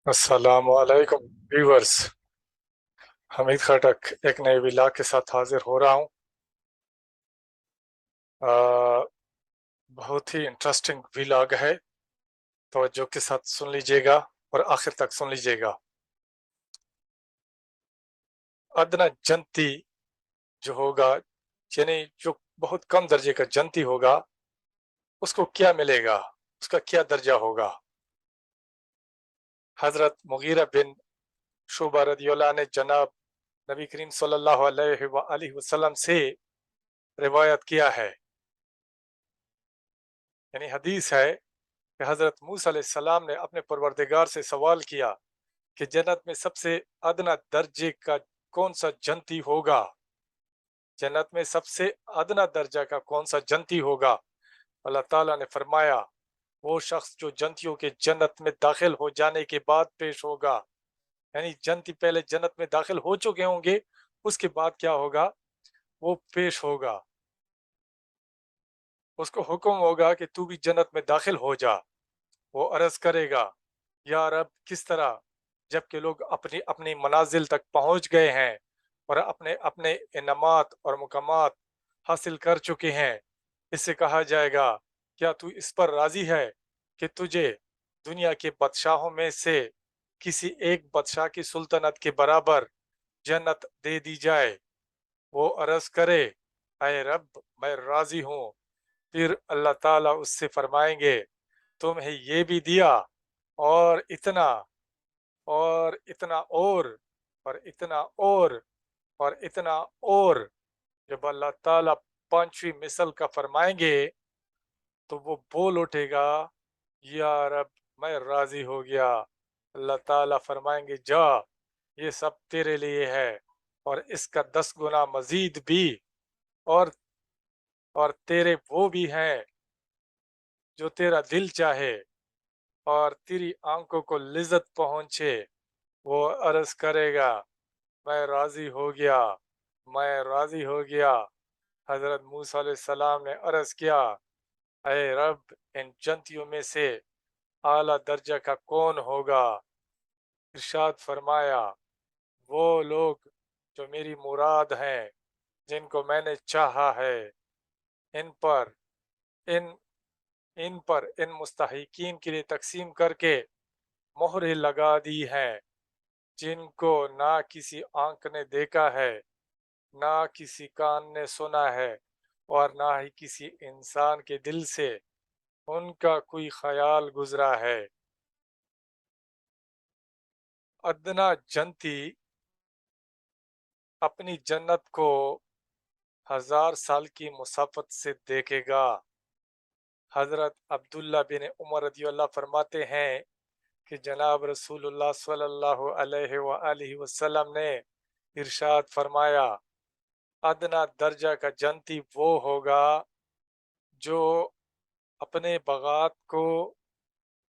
अस्सलाम वालेकुम व्यूवर्स। हमीद खटक एक नए विलाग के साथ हाजिर हो रहा हूँ। आ, बहुत ही इंटरेस्टिंग विलाग है, तवज्जो के साथ सुन लीजिएगा और आखिर तक सुन लीजिएगा। अदना जंती जो होगा, यानी जो बहुत कम दर्जे का जंती होगा, उसको क्या मिलेगा, उसका क्या दर्जा होगा। हजरत मुगीरा बिन शुबा रदियल्लाहु ने जनाब नबी करीम सल्लल्लाहु अलैहि वसल्लम से रिवायत किया है, यानी हदीस है कि हजरत मूसा अलैहिस्सलाम ने अपने परवरदिगार से सवाल किया कि जन्नत में सबसे अदना दर्जे का कौन सा जन्नती होगा। जन्नत में सबसे अदना दर्जा का कौन सा जन्नती होगा। अल्लाह ताला ने फरमाया, वो शख्स जो जन्नतियों के जन्नत में दाखिल हो जाने के बाद पेश होगा, यानी जन्नती पहले जन्नत में दाखिल हो चुके होंगे, उसके बाद क्या होगा, वो पेश होगा, उसको हुक्म होगा कि तू भी जन्नत में दाखिल हो जा। वो अर्ज करेगा, या रब किस तरह, जबकि लोग अपनी अपनी मनाजिल तक पहुंच गए हैं और अपने अपने इनामात और मुकामात हासिल कर चुके हैं। इससे कहा जाएगा, क्या तू इस पर राजी है कि तुझे दुनिया के बादशाहों में से किसी एक बादशाह की सुल्तनत के बराबर जन्नत दे दी जाए। वो अर्ज करे, अय रब मैं राजी हूँ। फिर अल्लाह ताला उससे फरमाएंगे, तुम्हें ये भी दिया और इतना और इतना और इतना और इतना और। जब अल्लाह ताला पांचवी मिसल का फरमाएंगे तो वो बोल उठेगा, या रब मैं राजी हो गया। अल्लाह ताला फरमाएंगे, जा ये सब तेरे लिए है और इसका 10 गुना मजीद भी। और और तेरे वो भी हैं जो तेरा दिल चाहे और तेरी आंखों को लिज्जत पहुंचे। वो अर्ज करेगा, मैं राजी हो गया, मैं राजी हो गया। हजरत मूसा अलैहिस्सलाम ने अर्ज किया, अय रब इन जन्तियों में से आला दर्जा का कौन होगा। इरशाद फरमाया, वो लोग जो मेरी मुराद हैं, जिनको मैंने चाहा है, इन पर इन इन मुस्तहिकीन के लिए तकसीम करके मोहरें लगा दी हैं, जिनको ना किसी आंख ने देखा है, ना किसी कान ने सुना है और ना ही किसी इंसान के दिल से उनका कोई ख्याल गुजरा है। अदना जन्ती अपनी जन्नत को 1000 साल की मुसाफत से देखेगा। हजरत अब्दुल्ला बिन उमर रदियल्लाहु फरमाते हैं कि जनाब रसूलुल्लाह सल्लल्लाहु अलैहि वसल्लम ने इरशाद फरमाया, अदना दर्जा का जन्ती वो होगा जो अपने बगात को,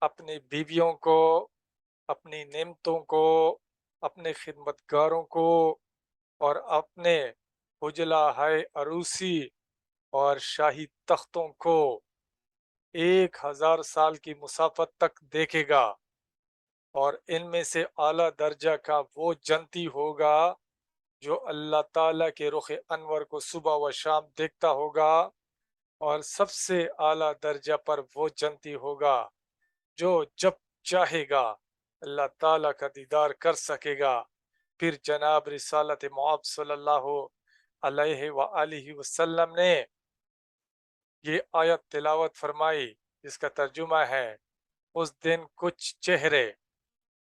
अपनी बीवियों को, अपनी नेमतों को, अपने खिदमतगारों को और अपने उजला है अरूसी और शाही तख्तों को 1000 साल की मुसाफत तक देखेगा। और इनमें से आला दर्जा का वो जन्ती होगा जो अल्लाह ताला के रुख अनवर को सुबह व शाम देखता होगा। और सबसे आला दर्जा पर वो जन्ती होगा जो जब चाहेगा अल्लाह ताला का दीदार कर सकेगा। फिर जनाब रिसालत मुअब सल्लल्लाहु अलैहि व आलिहि वसल्लम ने ये आयत तिलावत फरमाई, जिसका तर्जुमा है, उस दिन कुछ चेहरे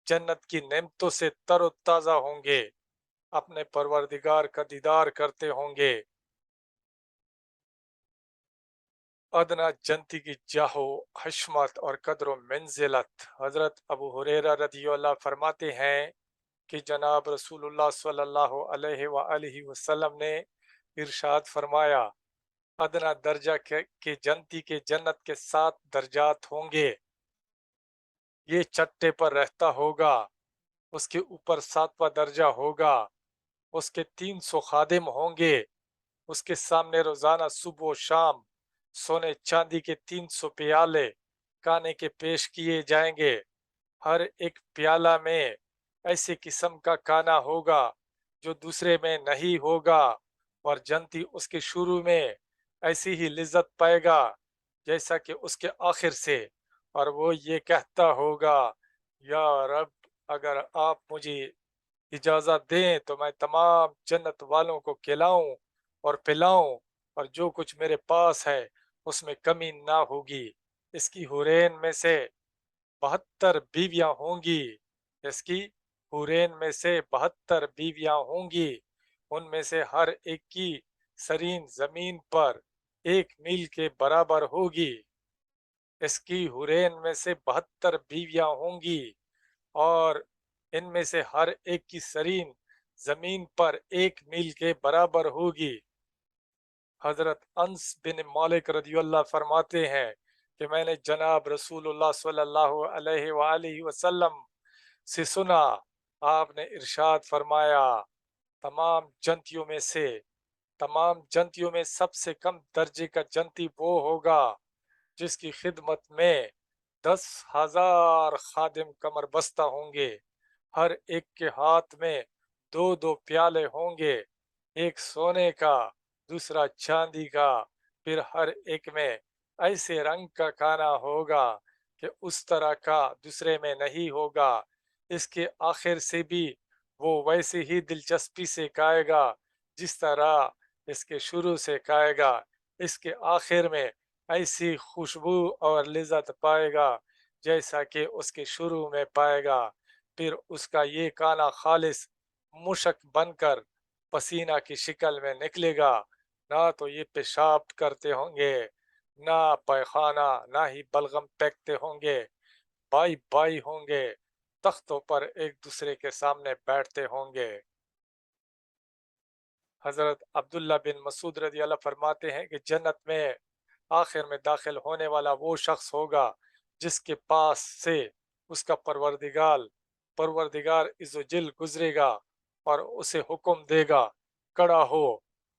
जन्नत की नेमतों से तरोताजा होंगे, अपने परवरदिगार का दीदार करते होंगे। अदना जन्ती की जाहो हशमत और कदर मंजिलत। हजरत अबू हुरैरा रदियल्लाहु फरमाते हैं कि जनाब रसूलुल्लाह सल्लल्लाहु अलैहि वसल्लम ने इरशाद फरमाया, अदना दर्जा के जन्ती के जन्नत के 7 दर्जात होंगे। ये चट्टे पर रहता होगा, उसके ऊपर 7वां दर्जा होगा, उसके 300 खादिम होंगे, उसके सामने रोजाना सुबह शाम सोने चांदी के 300 प्याले खाने के पेश किए जाएंगे। ہر ایک پیالہ میں ایسے قسم کا کھانا ہوگا جو دوسرے میں نہیں ہوگا، اور جنتی اس کے شروع میں ایسی ہی لذت پائے گا جیسا کہ اس کے آخر سے، اور وہ یہ کہتا ہوگا، یا رب، اگر آپ مجھے اجازت دیں تو میں تمام جنت والوں کو کھلاؤں اور پلاؤں، اور جو کچھ میرے پاس ہے اس میں کمی نہ ہوگی۔ اس کی حورین میں سے 72 بیویاں ہوں گی، اس کی حورین میں سے 72 بیویاں ہوں گی، ان میں سے ہر ایک کی سرین زمین پر 1 میل کے برابر ہوگی۔ اس کی حورین میں سے 72 بیویاں ہوں گی، اور ان میں سے ہر ایک کی سرین زمین پر 1 میل کے برابر ہوگی۔ حضرت انس بن مالک رضی اللہ فرماتے ہیں کہ میں نے جناب رسول اللہ صلی اللہ علیہ وآلہ وسلم سے سنا، آپ نے ارشاد فرمایا، تمام جنتیوں میں سے تمام جنتیوں میں سب سے کم درجے کا جنتی وہ ہوگا جس کی خدمت میں 10,000 خادم کمر بستہ ہوں گے، ہر ایک کے ہاتھ میں 2 پیالے ہوں گے، ایک سونے کا، دوسرا چاندی کا، پھر ہر ایک میں ایسے رنگ کا کھانا ہوگا کہ اس طرح کا دوسرے میں نہیں ہوگا۔ اس کے آخر سے بھی وہ ویسے ہی دلچسپی سے کھائے گا جس طرح اس کے شروع سے کھائے گا۔ اس کے آخر میں ایسی خوشبو اور لذت پائے گا جیسا کہ اس کے شروع میں پائے گا۔ پھر اس کا یہ کھانا خالص مشک بن کر پسینہ کی شکل میں نکلے گا، نہ تو یہ پیشاب کرتے ہوں گے، نہ پیخانہ، نہ ہی بلغم پھینکتے ہوں گے، بائی بائی ہوں گے، تختوں پر ایک دوسرے کے سامنے بیٹھتے ہوں گے۔ حضرت عبداللہ بن مسعود رضی اللہ فرماتے ہیں کہ جنت میں آخر میں داخل ہونے والا وہ شخص ہوگا جس کے پاس سے اس کا پروردگار عز و جل گزرے گا اور اسے حکم دے گا، کھڑا ہو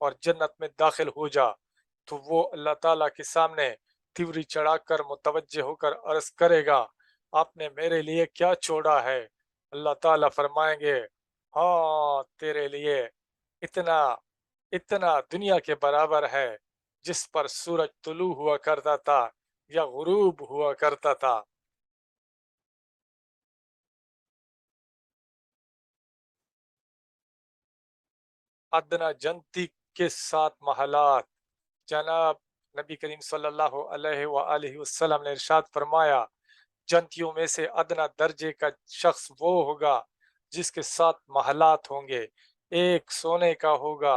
اور جنت میں داخل ہو جا، تو وہ اللہ تعالیٰ کے سامنے تیوری چڑھا کر متوجہ ہو کر عرض کرے گا، آپ نے میرے لیے کیا چھوڑا ہے؟ اللہ تعالیٰ فرمائیں گے، ہاں، تیرے لیے اتنا اتنا دنیا کے برابر ہے جس پر سورج طلوع ہوا کرتا تھا یا غروب ہوا کرتا تھا۔ ادنا جنتی کے 7 محلات، جناب نبی کریم صلی اللہ علیہ وآلہ وسلم نے ارشاد فرمایا، جنتیوں میں سے ادنا درجے کا شخص وہ ہوگا جس کے 7 محلات ہوں گے، ایک سونے کا ہوگا،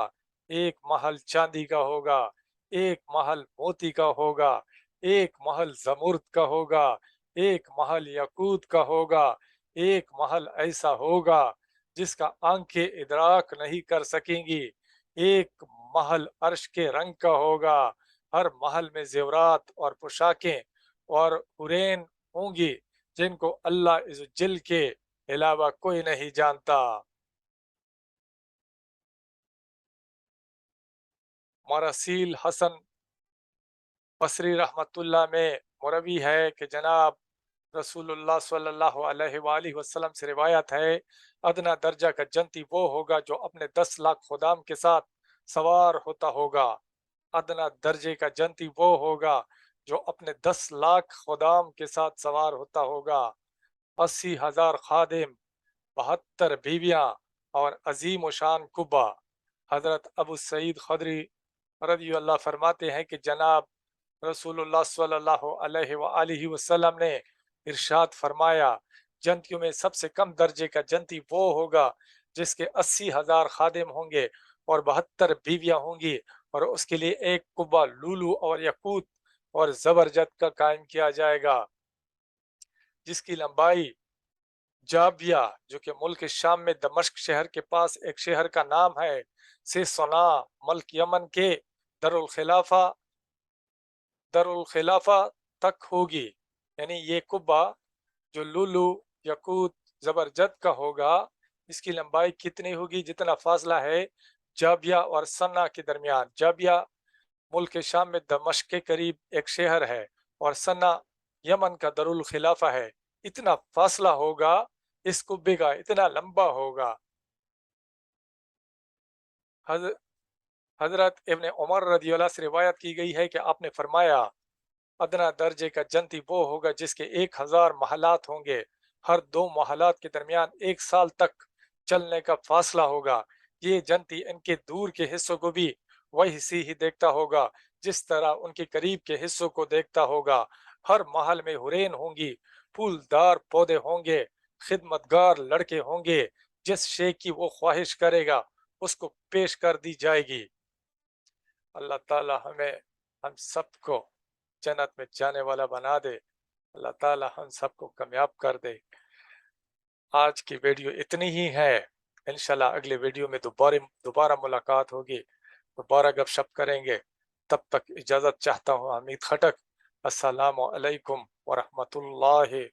ایک محل چاندی کا ہوگا، ایک محل موتی کا ہوگا، ایک محل زمرد کا ہوگا، ایک محل یاقوت کا ہوگا، ایک محل ایسا ہوگا جس کا آنکھیں ادراک نہیں کر سکیں گی، ایک محل عرش کے رنگ کا ہوگا، ہر محل میں زیورات اور پوشاکیں اور حورین ہوں گی جن کو اللہ عز و جل کے علاوہ کوئی نہیں جانتا۔ مراسیل حسن بصری رحمت اللہ میں مروی ہے کہ جناب رسول اللہ صلی اللہ علیہ وآلہ وسلم سے روایت ہے، ادنا درجہ کا جنتی وہ ہوگا جو اپنے 10 لاکھ خدام کے ساتھ سوار ہوتا ہوگا۔ ادنا درجے کا جنتی وہ ہوگا جو اپنے 10 لاکھ خدام کے ساتھ سوار ہوتا ہوگا، 80,000 خادم، 72 بیویاں اور عظیم و شان قبا۔ حضرت ابو سعید خدری رضی اللہ فرماتے ہیں کہ جناب رسول اللہ صلی اللہ علیہ وآلہ وسلم نے ارشاد فرمایا، جنتیوں میں سب سے کم درجے کا جنتی وہ ہوگا جس کے 80,000 خادم ہوں گے اور 72 بیویاں ہوں گی، اور اس کے لیے ایک قبہ لولو اور یاقوت اور زبرجد کا قائم کیا جائے گا، جس کی لمبائی جابیہ، جو کہ ملک شام میں دمشق شہر کے پاس ایک شہر کا نام ہے، سے صنعاء ملک یمن کے دارالخلافہ دارالخلافہ تک ہوگی۔ یعنی یہ قبہ جو لولو، یاقوت، زبرجد کا ہوگا، اس کی لمبائی کتنی ہوگی؟ جتنا فاصلہ ہے جابیہ اور صنعاء کے درمیان۔ جابیہ ملک شام میں دمشق کے قریب ایک شہر ہے، اور صنعاء یمن کا دارالخلافہ ہے۔ इतना फासला होगा, इस कुब्बे का इतना लंबा होगा। हज- हजरत इब्ने उमर रदी अल्लाह से रिवायत की गई है कि आपने फरमाया, अदना दर्जे का जंती वो होगा जिसके 1000 महलात होंगे, हर 2 महलात के दरमियान 1 साल तक चलने का फासला होगा। ये जंती इनके दूर के हिस्सों को भी वही सी ही देखता होगा जिस तरह उनके करीब के हिस्सों को देखता होगा। हर महल में हुरैन होंगी, फूलदार पौधे होंगे, खिदमतगार लड़के होंगे, जिस शे की वो ख्वाहिश करेगा उसको पेश कर दी जाएगी। अल्लाह ताला हमें, हम सबको जन्नत में जाने वाला बना दे। अल्लाह ताला हम सबको कामयाब कर दे। आज की वीडियो इतनी ही है। इंशाल्लाह अगले वीडियो में दोबारा मुलाकात होगी, दोबारा गपशप करेंगे। तब तक इजाज़त चाहता हूँ। हमीद खटक। अस्सलामु अलैकुम व रहमतुल्लाहि